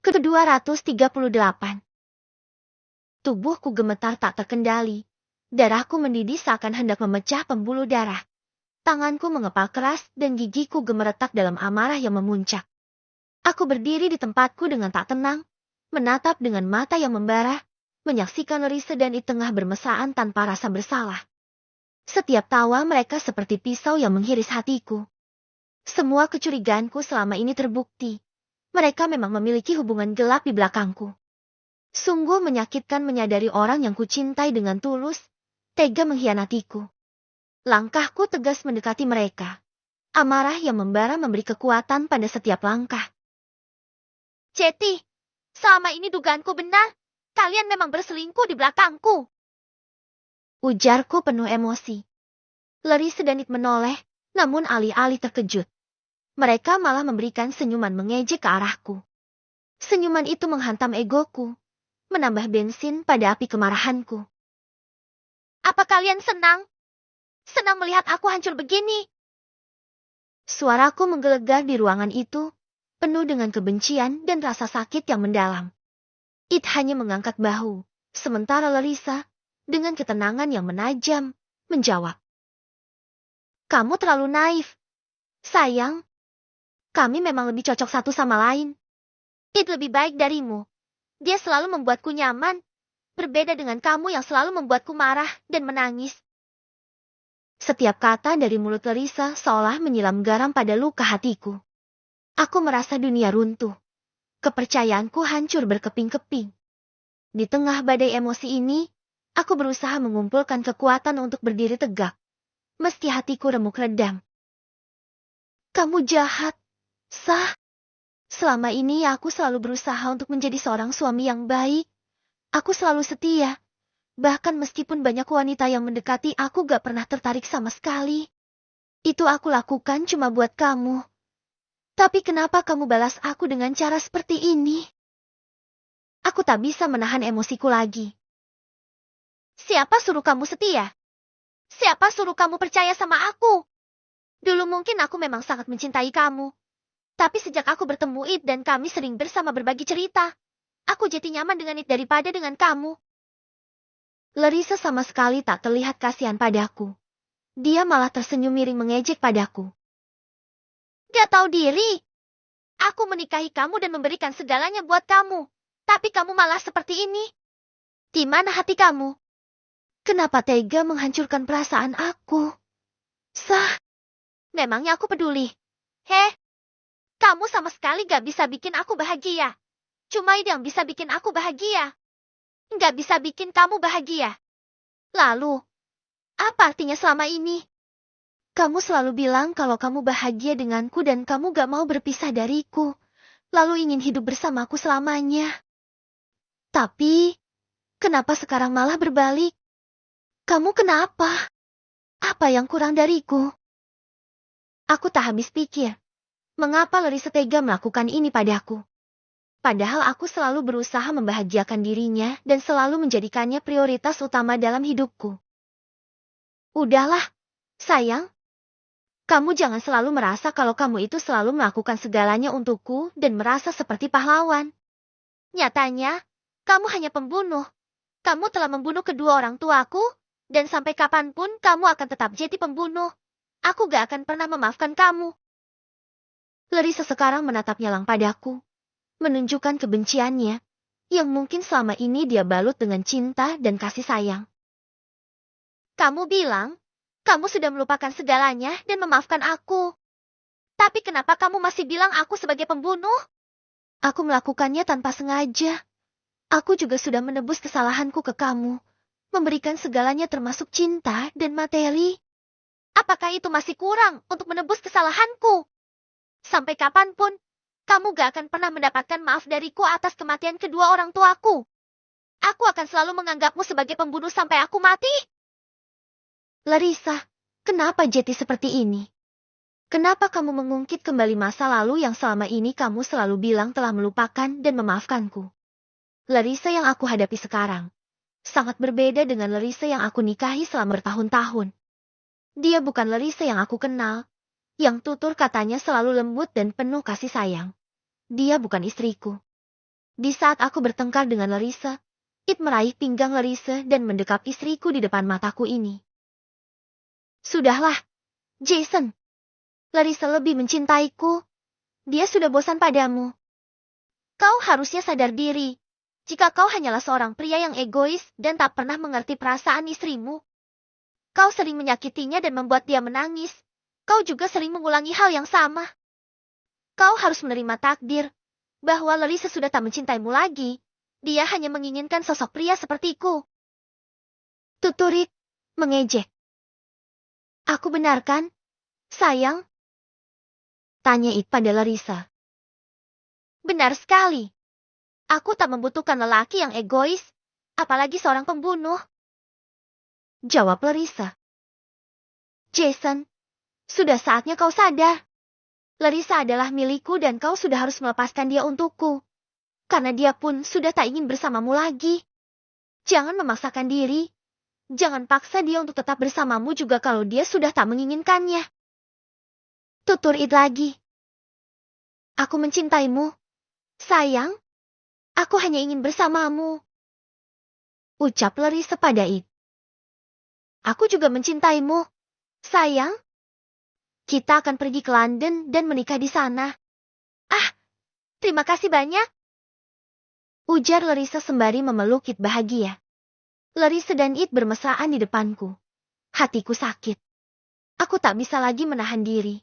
Ke-238. Tubuhku gemetar tak terkendali. Darahku mendidih seakan hendak memecah pembuluh darah. Tanganku mengepal keras dan gigiku gemeretak dalam amarah yang memuncak. Aku berdiri di tempatku dengan tak tenang, menatap dengan mata yang membara, menyaksikan Larissa dan I tengah bermesraan tanpa rasa bersalah. Setiap tawa mereka seperti pisau yang menghiris hatiku. Semua kecurigaanku selama ini terbukti. Mereka memang memiliki hubungan gelap di belakangku. Sungguh menyakitkan menyadari orang yang kucintai dengan tulus, tega mengkhianatiku. Langkahku tegas mendekati mereka. Amarah yang membara memberi kekuatan pada setiap langkah. Ceti, selama ini dugaanku benar. Kalian memang berselingkuh di belakangku. Ujarku penuh emosi. Larissa dan I menoleh, namun alih-alih terkejut. Mereka malah memberikan senyuman mengejek ke arahku. Senyuman itu menghantam egoku, menambah bensin pada api kemarahanku. Apa kalian senang? Senang melihat aku hancur begini? Suaraku menggelegar di ruangan itu, penuh dengan kebencian dan rasa sakit yang mendalam. It hanya mengangkat bahu, sementara Larissa, dengan ketenangan yang menajam, menjawab. Kamu terlalu naif. Sayang, kami memang lebih cocok satu sama lain. It lebih baik darimu. Dia selalu membuatku nyaman, berbeda dengan kamu yang selalu membuatku marah dan menangis. Setiap kata dari mulut Larissa seolah menyiram garam pada luka hatiku. Aku merasa dunia runtuh. Kepercayaanku hancur berkeping-keping. Di tengah badai emosi ini, aku berusaha mengumpulkan kekuatan untuk berdiri tegak. Meski hatiku remuk redam. Kamu jahat, Sah. Selama ini aku selalu berusaha untuk menjadi seorang suami yang baik. Aku selalu setia. Bahkan meskipun banyak wanita yang mendekati aku gak pernah tertarik sama sekali. Itu aku lakukan cuma buat kamu. Tapi kenapa kamu balas aku dengan cara seperti ini? Aku tak bisa menahan emosiku lagi. Siapa suruh kamu setia? Siapa suruh kamu percaya sama aku? Dulu mungkin aku memang sangat mencintai kamu. Tapi sejak aku bertemu It dan kami sering bersama berbagi cerita, aku jadi nyaman dengan It daripada dengan kamu. Larissa sama sekali tak terlihat kasihan padaku. Dia malah tersenyum miring mengejek padaku. Gak tahu diri. Aku menikahi kamu dan memberikan segalanya buat kamu. Tapi kamu malah seperti ini. Di mana hati kamu? Kenapa tega menghancurkan perasaan aku? Sah. Memangnya aku peduli? Kamu sama sekali gak bisa bikin aku bahagia. Cuma It yang bisa bikin aku bahagia. Gak bisa bikin kamu bahagia. Lalu, apa artinya selama ini? Kamu selalu bilang kalau kamu bahagia denganku dan kamu gak mau berpisah dariku. Lalu ingin hidup bersamaku selamanya. Tapi, kenapa sekarang malah berbalik? Kamu kenapa? Apa yang kurang dariku? Aku tak habis pikir. Mengapa Larissa tega melakukan ini padaku? Padahal aku selalu berusaha membahagiakan dirinya dan selalu menjadikannya prioritas utama dalam hidupku. Udahlah, sayang. Kamu jangan selalu merasa kalau kamu itu selalu melakukan segalanya untukku dan merasa seperti pahlawan. Nyatanya, kamu hanya pembunuh. Kamu telah membunuh kedua orang tuaku, dan sampai kapanpun kamu akan tetap jadi pembunuh. Aku gak akan pernah memaafkan kamu. Larissa sekarang menatap nyalang padaku, menunjukkan kebenciannya, yang mungkin selama ini dia balut dengan cinta dan kasih sayang. Kamu bilang, kamu sudah melupakan segalanya dan memaafkan aku. Tapi kenapa kamu masih bilang aku sebagai pembunuh? Aku melakukannya tanpa sengaja. Aku juga sudah menebus kesalahanku ke kamu, memberikan segalanya termasuk cinta dan materi. Apakah itu masih kurang untuk menebus kesalahanku? Sampai kapanpun, kamu gak akan pernah mendapatkan maaf dariku atas kematian kedua orang tuaku. Aku akan selalu menganggapmu sebagai pembunuh sampai aku mati. Larissa, kenapa jadi seperti ini? Kenapa kamu mengungkit kembali masa lalu yang selama ini kamu selalu bilang telah melupakan dan memaafkanku? Larissa yang aku hadapi sekarang sangat berbeda dengan Larissa yang aku nikahi selama bertahun-tahun. Dia bukan Larissa yang aku kenal, yang tutur katanya selalu lembut dan penuh kasih sayang. Dia bukan istriku. Di saat aku bertengkar dengan Larissa, It meraih pinggang Larissa dan mendekap istriku di depan mataku ini. Sudahlah, Jason. Larissa lebih mencintaiku. Dia sudah bosan padamu. Kau harusnya sadar diri. Jika kau hanyalah seorang pria yang egois dan tak pernah mengerti perasaan istrimu. Kau sering menyakitinya dan membuat dia menangis. Kau juga sering mengulangi hal yang sama. Kau harus menerima takdir bahwa Larissa sudah tak mencintaimu lagi. Dia hanya menginginkan sosok pria sepertiku. Tuturit mengejek. Aku benar kan, sayang? Tanya It pada Larissa. Benar sekali. Aku tak membutuhkan lelaki yang egois, apalagi seorang pembunuh. Jawab Larissa. Jason, sudah saatnya kau sadar. Larissa adalah milikku dan kau sudah harus melepaskan dia untukku. Karena dia pun sudah tak ingin bersamamu lagi. Jangan memaksakan diri. Jangan paksa dia untuk tetap bersamamu juga kalau dia sudah tak menginginkannya. Tutur It lagi. Aku mencintaimu. Sayang, aku hanya ingin bersamamu. Ucap Larissa pada It. Aku juga mencintaimu. Sayang, kita akan pergi ke London dan menikah di sana. Ah, terima kasih banyak. Ujar Larissa sembari memeluk It bahagia. Larissa dan It bermesraan di depanku. Hatiku sakit. Aku tak bisa lagi menahan diri.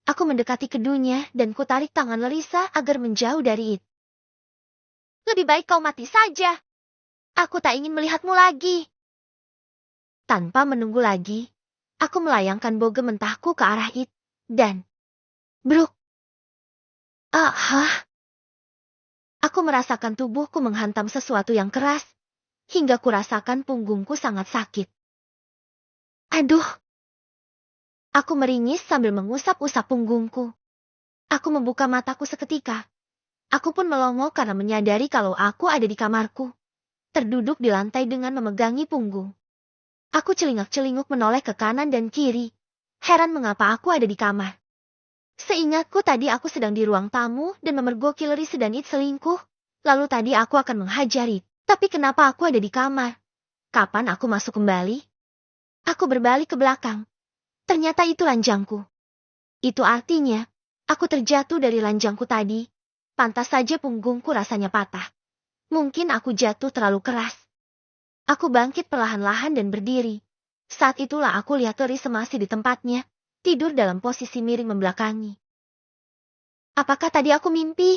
Aku mendekati kedunya dan kutarik tangan Larissa agar menjauh dari It. Lebih baik kau mati saja. Aku tak ingin melihatmu lagi. Tanpa menunggu lagi, aku melayangkan boga mentahku ke arah It dan bruk. Aku merasakan tubuhku menghantam sesuatu yang keras, hingga kurasakan punggungku sangat sakit. Aduh! Aku meringis sambil mengusap-usap punggungku. Aku membuka mataku seketika. Aku pun melongo karena menyadari kalau aku ada di kamarku, terduduk di lantai dengan memegangi punggung. Aku celingak-celinguk menoleh ke kanan dan kiri, heran mengapa aku ada di kamar. Seingatku tadi aku sedang di ruang tamu dan memergoki Larissa dan It selingkuh. Lalu tadi aku akan menghajar It. Tapi kenapa aku ada di kamar? Kapan aku masuk kembali? Aku berbalik ke belakang. Ternyata itu ranjangku. Itu artinya, aku terjatuh dari ranjangku tadi. Pantas saja punggungku rasanya patah. Mungkin aku jatuh terlalu keras. Aku bangkit perlahan-lahan dan berdiri. Saat itulah aku lihat Larissa masih di tempatnya. Tidur dalam posisi miring membelakangi. Apakah tadi aku mimpi?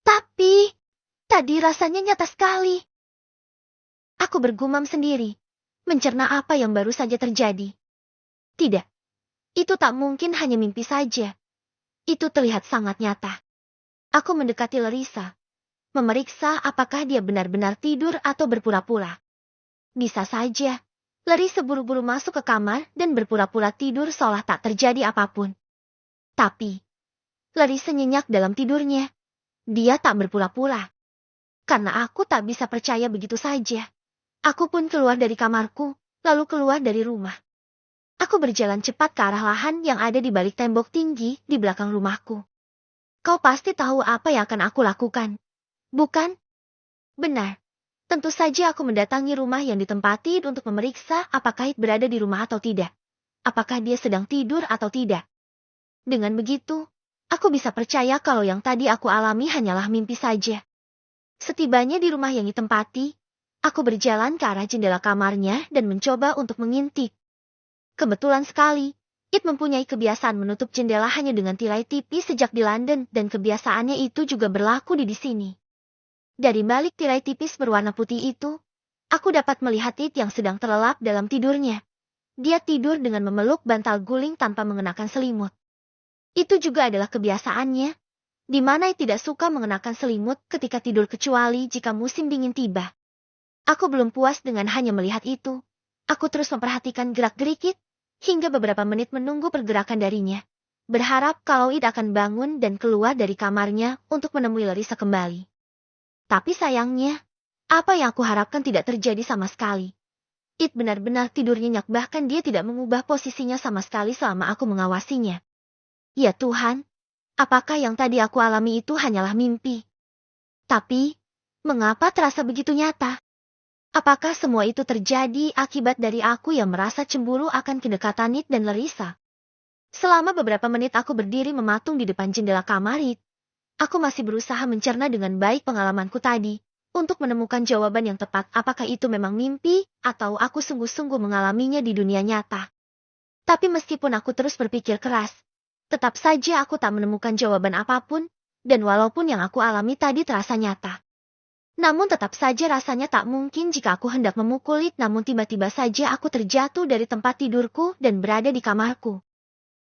Tapi, tadi rasanya nyata sekali. Aku bergumam sendiri, mencerna apa yang baru saja terjadi. Tidak, itu tak mungkin hanya mimpi saja. Itu terlihat sangat nyata. Aku mendekati Larissa, memeriksa apakah dia benar-benar tidur atau berpura-pura. Bisa saja. Larissa buru-buru masuk ke kamar dan berpura-pura tidur seolah tak terjadi apapun. Tapi, Larissa nyenyak dalam tidurnya. Dia tak berpura-pura. Karena aku tak bisa percaya begitu saja. Aku pun keluar dari kamarku, lalu keluar dari rumah. Aku berjalan cepat ke arah lahan yang ada di balik tembok tinggi di belakang rumahku. Kau pasti tahu apa yang akan aku lakukan, bukan? Benar. Tentu saja aku mendatangi rumah yang ditempati untuk memeriksa apakah It berada di rumah atau tidak. Apakah dia sedang tidur atau tidak. Dengan begitu, aku bisa percaya kalau yang tadi aku alami hanyalah mimpi saja. Setibanya di rumah yang ditempati, aku berjalan ke arah jendela kamarnya dan mencoba untuk mengintip. Kebetulan sekali, It mempunyai kebiasaan menutup jendela hanya dengan tirai tipis sejak di London dan kebiasaannya itu juga berlaku di sini. Dari balik tirai tipis berwarna putih itu, aku dapat melihat It yang sedang terlelap dalam tidurnya. Dia tidur dengan memeluk bantal guling tanpa mengenakan selimut. Itu juga adalah kebiasaannya, di mana It tidak suka mengenakan selimut ketika tidur kecuali jika musim dingin tiba. Aku belum puas dengan hanya melihat itu. Aku terus memperhatikan gerak-gerik It, hingga beberapa menit menunggu pergerakan darinya. Berharap kalau It akan bangun dan keluar dari kamarnya untuk menemui Larissa kembali. Tapi sayangnya, apa yang aku harapkan tidak terjadi sama sekali. It benar-benar tidur nyenyak bahkan dia tidak mengubah posisinya sama sekali selama aku mengawasinya. Ya Tuhan, apakah yang tadi aku alami itu hanyalah mimpi? Tapi, mengapa terasa begitu nyata? Apakah semua itu terjadi akibat dari aku yang merasa cemburu akan kedekatan Nit dan Larissa? Selama beberapa menit aku berdiri mematung di depan jendela kamar Nit. Aku masih berusaha mencerna dengan baik pengalamanku tadi, untuk menemukan jawaban yang tepat apakah itu memang mimpi, atau aku sungguh-sungguh mengalaminya di dunia nyata. Tapi meskipun aku terus berpikir keras, tetap saja aku tak menemukan jawaban apapun, dan walaupun yang aku alami tadi terasa nyata. Namun tetap saja rasanya tak mungkin jika aku hendak memukul It, namun tiba-tiba saja aku terjatuh dari tempat tidurku dan berada di kamarku.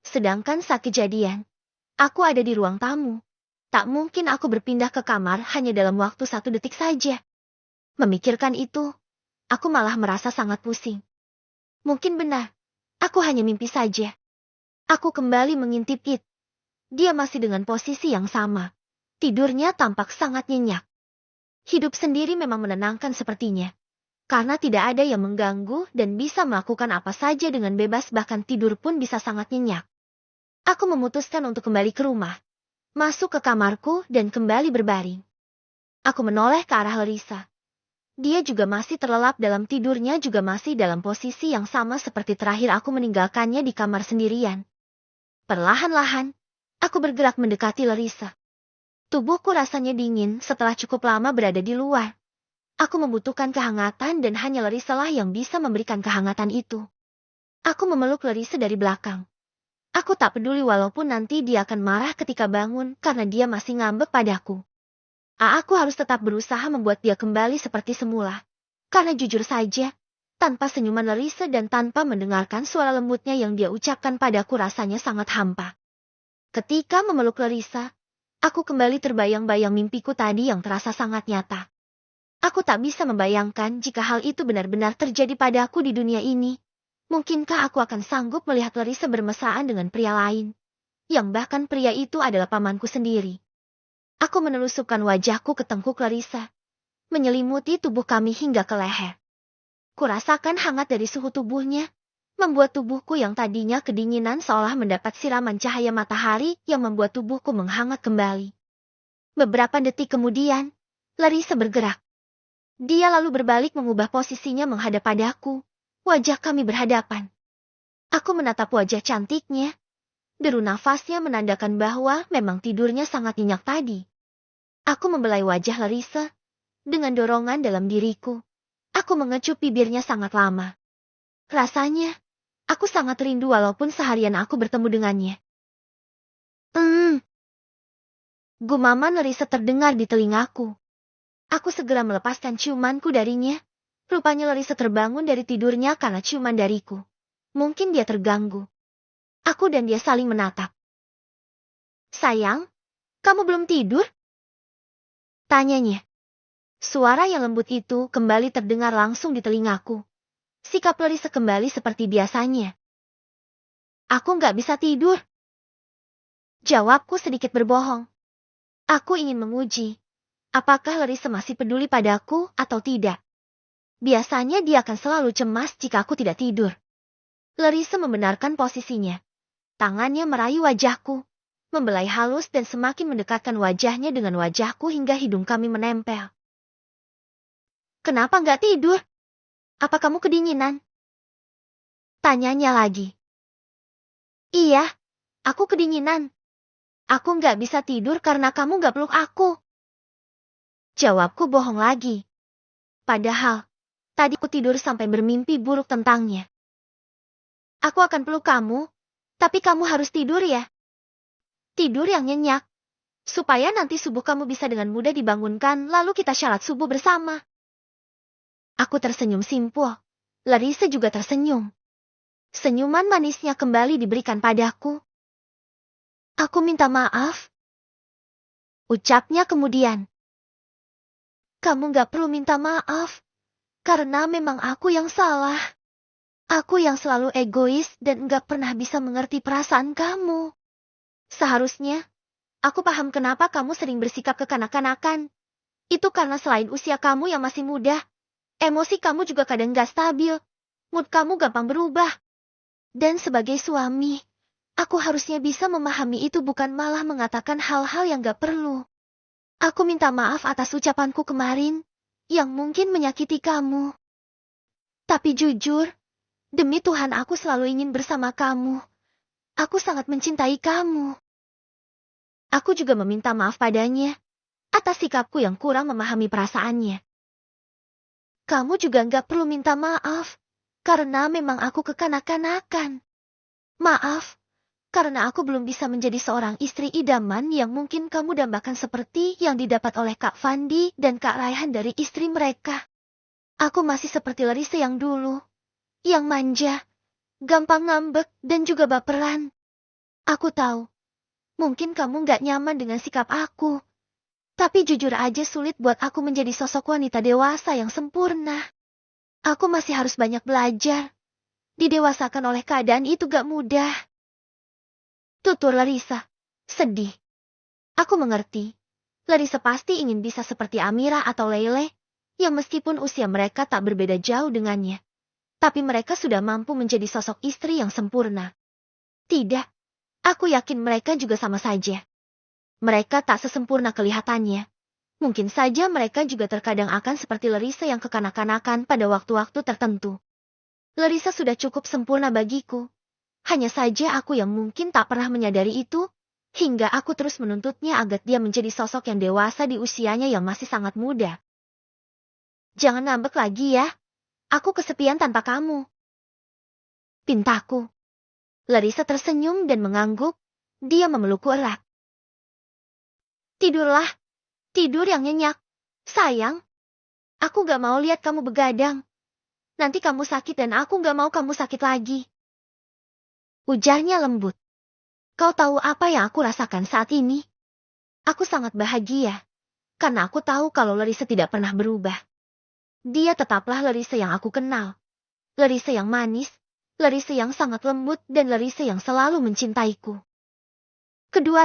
Sedangkan saat kejadian, aku ada di ruang tamu. Tak mungkin aku berpindah ke kamar hanya dalam waktu 1 detik saja. Memikirkan itu, aku malah merasa sangat pusing. Mungkin benar, aku hanya mimpi saja. Aku kembali mengintip It. Dia masih dengan posisi yang sama. Tidurnya tampak sangat nyenyak. Hidup sendiri memang menenangkan sepertinya. Karena tidak ada yang mengganggu dan bisa melakukan apa saja dengan bebas, bahkan tidur pun bisa sangat nyenyak. Aku memutuskan untuk kembali ke rumah. Masuk ke kamarku dan kembali berbaring. Aku menoleh ke arah Larissa. Dia juga masih terlelap dalam tidurnya, juga masih dalam posisi yang sama seperti terakhir aku meninggalkannya di kamar sendirian. Perlahan-lahan, aku bergerak mendekati Larissa. Tubuhku rasanya dingin setelah cukup lama berada di luar. Aku membutuhkan kehangatan dan hanya Larissa lah yang bisa memberikan kehangatan itu. Aku memeluk Larissa dari belakang. Aku tak peduli walaupun nanti dia akan marah ketika bangun karena dia masih ngambek padaku. Aku harus tetap berusaha membuat dia kembali seperti semula. Karena jujur saja, tanpa senyuman Larissa dan tanpa mendengarkan suara lembutnya yang dia ucapkan padaku, rasanya sangat hampa. Ketika memeluk Larissa, aku kembali terbayang-bayang mimpiku tadi yang terasa sangat nyata. Aku tak bisa membayangkan jika hal itu benar-benar terjadi padaku di dunia ini. Mungkinkah aku akan sanggup melihat Larissa bermesraan dengan pria lain, yang bahkan pria itu adalah pamanku sendiri. Aku menelusupkan wajahku ke tengkuk Larissa, menyelimuti tubuh kami hingga ke leher. Kurasakan hangat dari suhu tubuhnya, membuat tubuhku yang tadinya kedinginan seolah mendapat siraman cahaya matahari yang membuat tubuhku menghangat kembali. Beberapa detik kemudian, Larissa bergerak. Dia lalu berbalik mengubah posisinya menghadap padaku. Wajah kami berhadapan. Aku menatap wajah cantiknya. Deru nafasnya menandakan bahwa memang tidurnya sangat nyenyak tadi. Aku membelai wajah Larissa. Dengan dorongan dalam diriku, aku mengecup bibirnya sangat lama. Rasanya, aku sangat rindu walaupun seharian aku bertemu dengannya. Gumaman Larissa terdengar di telingaku. Aku segera melepaskan ciumanku darinya. Rupanya Larissa terbangun dari tidurnya karena ciuman dariku. Mungkin dia terganggu. Aku dan dia saling menatap. Sayang, kamu belum tidur? Tanyanya. Suara yang lembut itu kembali terdengar langsung di telingaku. Sikap Larissa kembali seperti biasanya. Aku nggak bisa tidur. Jawabku sedikit berbohong. Aku ingin menguji, apakah Larissa masih peduli padaku atau tidak. Biasanya dia akan selalu cemas jika aku tidak tidur. Larissa membenarkan posisinya. Tangannya merayu wajahku, membelai halus dan semakin mendekatkan wajahnya dengan wajahku hingga hidung kami menempel. Kenapa nggak tidur? Apa kamu kedinginan? Tanyanya lagi. Iya, aku kedinginan. Aku nggak bisa tidur karena kamu nggak peluk aku. Jawabku bohong lagi. Padahal, tadi aku tidur sampai bermimpi buruk tentangnya. Aku akan peluk kamu, tapi kamu harus tidur ya. Tidur yang nyenyak, supaya nanti subuh kamu bisa dengan mudah dibangunkan lalu kita syarat subuh bersama. Aku tersenyum simpul. Larissa juga tersenyum. Senyuman manisnya kembali diberikan padaku. Aku minta maaf. Ucapnya kemudian. Kamu gak perlu minta maaf. Karena memang aku yang salah. Aku yang selalu egois dan gak pernah bisa mengerti perasaan kamu. Seharusnya, aku paham kenapa kamu sering bersikap kekanak-kanakan. Itu karena selain usia kamu yang masih muda, emosi kamu juga kadang gak stabil. Mood kamu gampang berubah. Dan sebagai suami, aku harusnya bisa memahami itu bukan malah mengatakan hal-hal yang gak perlu. Aku minta maaf atas ucapanku kemarin, yang mungkin menyakiti kamu. Tapi jujur, demi Tuhan aku selalu ingin bersama kamu. Aku sangat mencintai kamu. Aku juga meminta maaf padanya, atas sikapku yang kurang memahami perasaannya. Kamu juga nggak perlu minta maaf, karena memang aku kekanak-kanakan. Maaf, karena aku belum bisa menjadi seorang istri idaman yang mungkin kamu dambakan seperti yang didapat oleh Kak Fandi dan Kak Raihan dari istri mereka. Aku masih seperti Larissa yang dulu, yang manja, gampang ngambek, dan juga baperan. Aku tahu, mungkin kamu nggak nyaman dengan sikap aku. Tapi jujur aja sulit buat aku menjadi sosok wanita dewasa yang sempurna. Aku masih harus banyak belajar. Didewasakan oleh keadaan itu gak mudah. Tutur Larissa, sedih. Aku mengerti. Larissa pasti ingin bisa seperti Amira atau Leile, yang meskipun usia mereka tak berbeda jauh dengannya. Tapi mereka sudah mampu menjadi sosok istri yang sempurna. Tidak, aku yakin mereka juga sama saja. Mereka tak sesempurna kelihatannya. Mungkin saja mereka juga terkadang akan seperti Larissa yang kekanak-kanakan pada waktu-waktu tertentu. Larissa sudah cukup sempurna bagiku. Hanya saja aku yang mungkin tak pernah menyadari itu, hingga aku terus menuntutnya agar dia menjadi sosok yang dewasa di usianya yang masih sangat muda. Jangan ngambek lagi ya. Aku kesepian tanpa kamu. Pintaku. Larissa tersenyum dan mengangguk. Dia memelukku erat. Tidurlah. Tidur yang nyenyak. Sayang. Aku gak mau lihat kamu begadang. Nanti kamu sakit dan aku gak mau kamu sakit lagi. Ujarnya lembut. Kau tahu apa yang aku rasakan saat ini? Aku sangat bahagia. Karena aku tahu kalau Larissa tidak pernah berubah. Dia tetaplah Larissa yang aku kenal. Larissa yang manis. Larissa yang sangat lembut dan Larissa yang selalu mencintaiku. Kedua